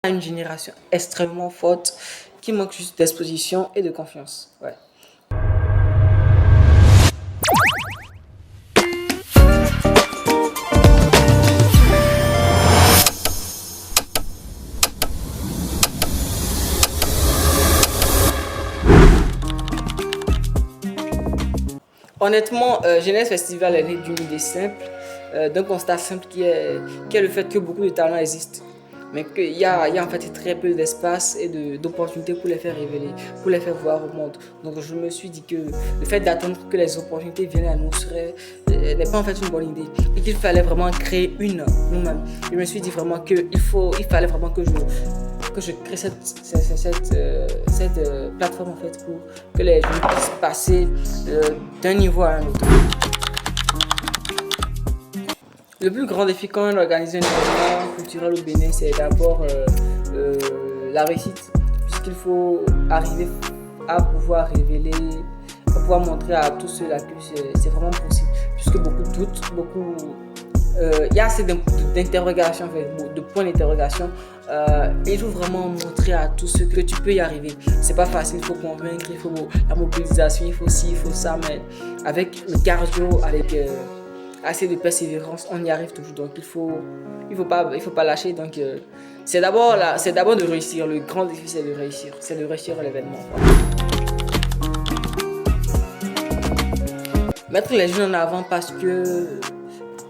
Une génération extrêmement forte qui manque juste d'exposition et de confiance. Ouais. Honnêtement, Jeunesse Festival est né d'une idée simple, d'un constat simple qui est le fait que beaucoup de talents existent, mais qu'il y a en fait très peu d'espace et d'opportunités pour les faire révéler, pour les faire voir au monde. Donc je me suis dit que le fait d'attendre que les opportunités viennent à nous n'est pas en fait une bonne idée et qu'il fallait vraiment créer une nous-mêmes. Je me suis dit vraiment qu'il fallait vraiment que je crée cette plateforme en fait pour que les jeunes puissent passer d'un niveau à un autre. Le plus grand défi quand on organise un événement culturel au Bénin, c'est d'abord la réussite, puisqu'il faut arriver à pouvoir révéler, à pouvoir montrer à tous ceux-là que c'est vraiment possible, puisque beaucoup doutent, il y a assez d'interrogations, de points d'interrogation. Il faut vraiment montrer à tous ceux que tu peux y arriver. C'est pas facile, il faut convaincre, il faut la mobilisation, il faut ci, il faut ça, mais avec le cardio, avec assez de persévérance, on y arrive toujours. Donc il faut pas lâcher. Donc c'est d'abord de réussir. Le grand défi c'est de réussir l'événement. Mettre les jeunes en avant parce que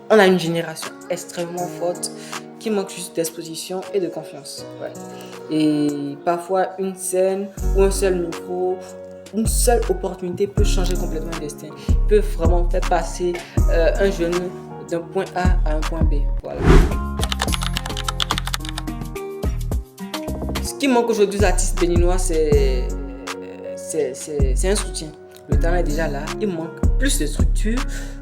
on a une génération extrêmement forte qui manque juste d'exposition et de confiance. Ouais. Et parfois une scène ou un seul micro, une seule opportunité peut changer complètement le destin. Peut vraiment faire passer un jeune d'un point A à un point B. Voilà. Ce qui manque aujourd'hui aux artistes béninois, c'est un soutien. Le talent est déjà là, il manque plus de structure,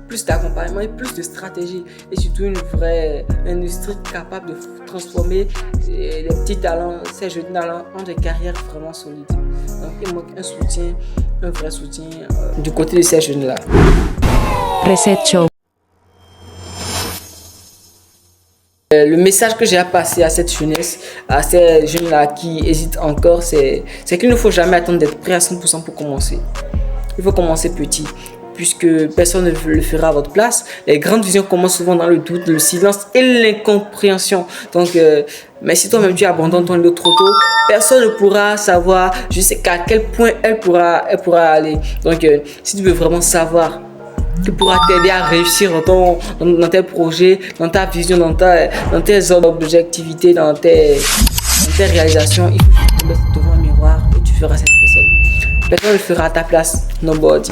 plus d'accompagnement et plus de stratégie. Et surtout une vraie industrie capable de transformer les petits talents, ces jeunes talents, en des carrières vraiment solides. Donc il manque un soutien, un vrai soutien du côté de ces jeunes-là. Reset Show. Le message que j'ai à passer à cette jeunesse, à ces jeunes-là qui hésitent encore, c'est qu'il ne faut jamais attendre d'être prêt à 100% pour commencer. Il faut commencer petit, puisque personne ne le fera à votre place. Les grandes visions commencent souvent dans le doute, le silence et l'incompréhension. Donc, mais si toi-même tu abandonnes ton idée trop tôt, personne ne pourra savoir jusqu'à quel point elle pourra aller. Donc, si tu veux vraiment savoir qui pourra t'aider à réussir dans tes projets, dans ta vision, dans tes ordres d'objectivité, dans tes réalisations, il faut que tu te mettes devant un miroir et tu feras cette personne. Personne ne le fera à ta place. Nobody.